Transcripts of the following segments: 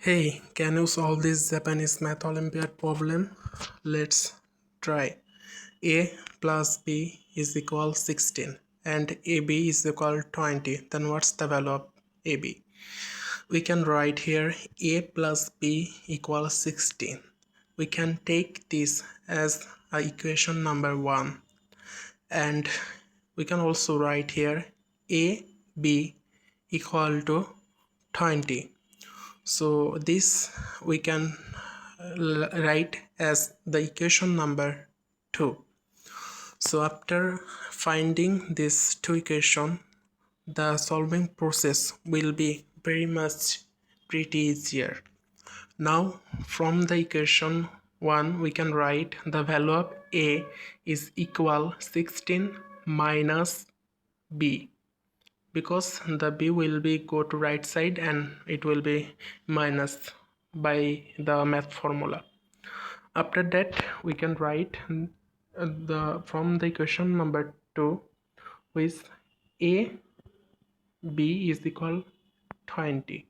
Hey, can you solve this Japanese Math Olympiad problem? Let's try. A plus B is equal 16 and AB is equal 20. Then what's the value of AB? We can write here A plus B equals 16. We can take this as equation number 1, and we can also write here AB equal to 20. So this we can write as the equation number 2. So after finding this two equation, the solving process will be very much pretty easier. Now from the equation 1 we can write the value of A is equal 16 minus B, because the B will be go to right side and it will be minus by the math formula. After that we can write from the equation number 2, which A B is equal 20.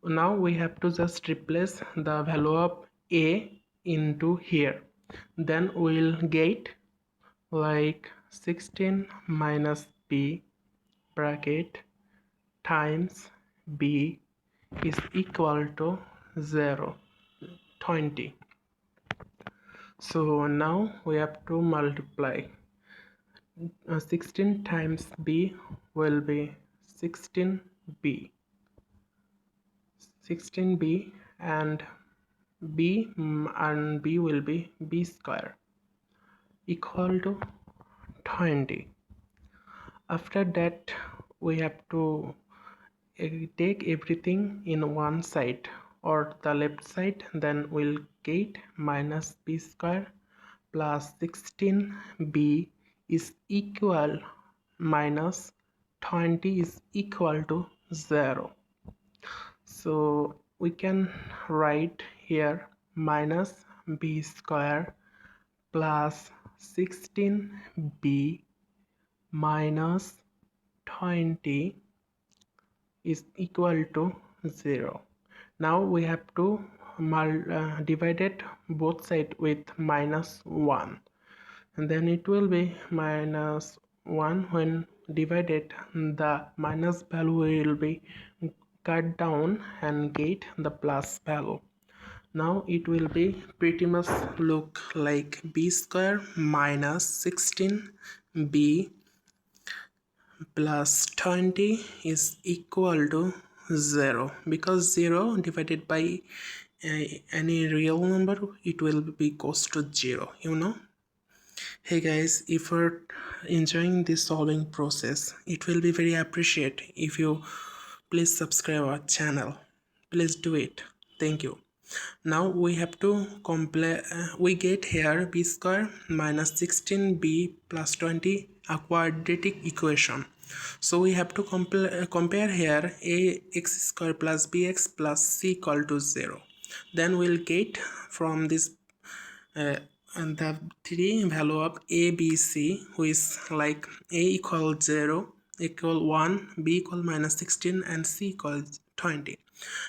Now we have to just replace the value of A into here. Then we'll get like 16 minus B bracket times B is equal to 0, 20. So now we have to multiply. 16 times B will be 16B. 16B and B will be B square equal to 20. After that we have to take everything in one side or the left side, then we'll get minus B square plus 16B is equal minus 20 is equal to 0. So we can write here minus B square plus 16B minus 20 is equal to 0. Now we have to divide it both sides with minus 1, and then it will be minus 1. When divided, the minus value will be cut down and get the plus value. Now it will be pretty much look like B square minus 16B plus 20 is equal to 0, because 0 divided by any real number, it will be equals to 0, Hey guys, if you're enjoying this solving process, it will be very appreciated if you please subscribe our channel. Please do it. Thank you. Now we have to we get here B square minus 16B plus 20, a quadratic equation. So we have to compare here ax square plus bx plus c equal to 0. Then we'll get from this and the three value of a, b, c, which is like a equal 0, equal 1, b equal minus 16, and c equals 20.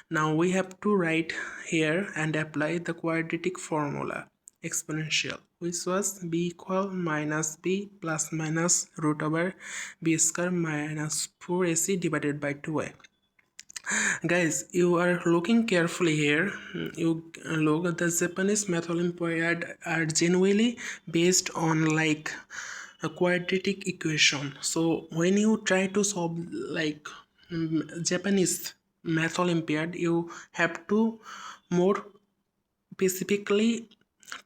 Now we have to write here and apply the quadratic formula exponential, which was b equal minus b plus minus root over b square minus 4ac divided by 2a. Guys, you are looking carefully here. You look at the Japanese Math Olympiad are genuinely based on like a quadratic equation. So when you try to solve like Japanese Math Olympiad, you have to more specifically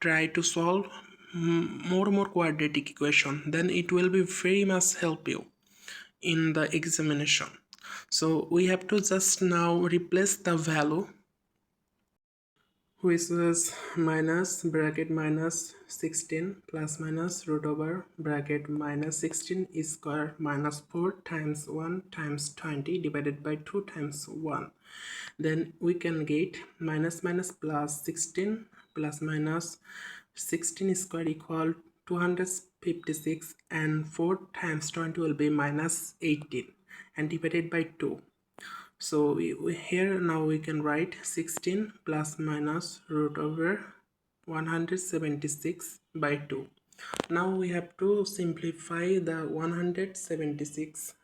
try to solve more quadratic equation. Then it will be very much help you in the examination. So we have to just now replace the value, which is minus bracket minus 16 plus minus root over bracket minus 16 square minus 4 times 1 times 20 divided by 2 times 1. Then we can get minus minus plus 16 plus minus 16 square equal 256, and 4 times 20 will be minus 18 and divided by 2. So here now we can write 16 plus minus root over 176 by 2. Now we have to simplify the 176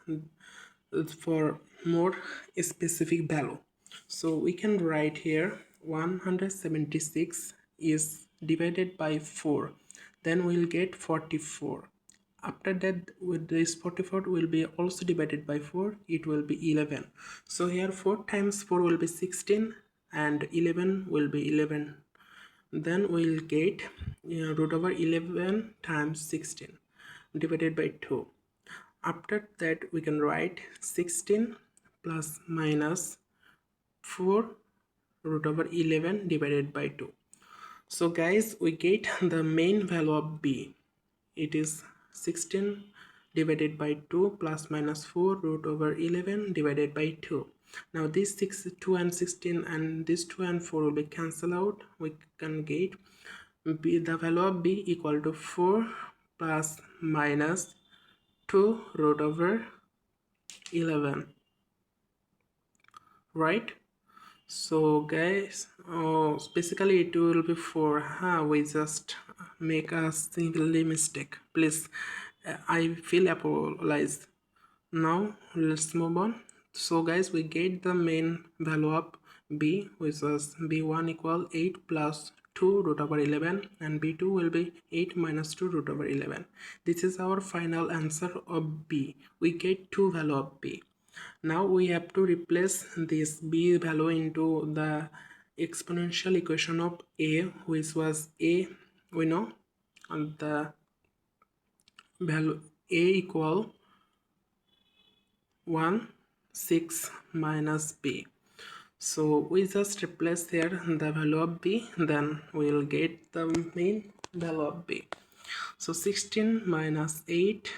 for more specific value. So we can write here 176 is divided by 4, then we'll get 44. After that, with this 44 will be also divided by 4, it will be 11. So here 4 times 4 will be 16 and 11 will be 11. Then we'll get root over 11 times 16 divided by 2. After that we can write 16 plus minus 4 root over 11 divided by 2. So guys, we get the main value of b. It is 16 divided by 2 plus minus 4 root over 11 divided by 2. Now this 2 and 16 and this 2 and 4 will be cancelled out. We can get b, the value of b equal to 4 plus minus 2 root over 11, right? So guys, basically it will be 4. We just make a single mistake, please. I feel apologize. Now let's move on. So guys, we get the main value of b, which is b1 equal 8 plus 2 root over 11, and b2 will be 8 minus 2 root over 11. This is our final answer of b. We get two value of b. Now we have to replace this b value into the exponential equation of a, which was a, we know, and the value a equal 1 6 minus b. So we just replace here the value of b, then we will get the main value of b. So 16 minus 8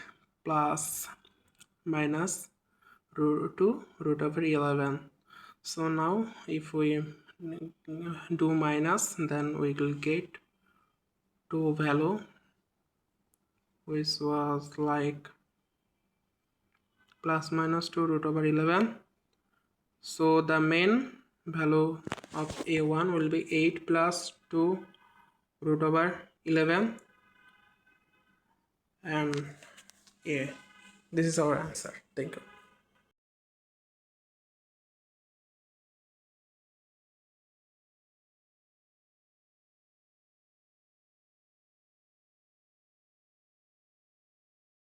plus minus root 2 root over 11. So now if we do minus, then we will get two value, which was like plus minus 2 root over 11. So the main value of a1 will be 8 plus 2 root over 11, and a. This is our answer. Thank you.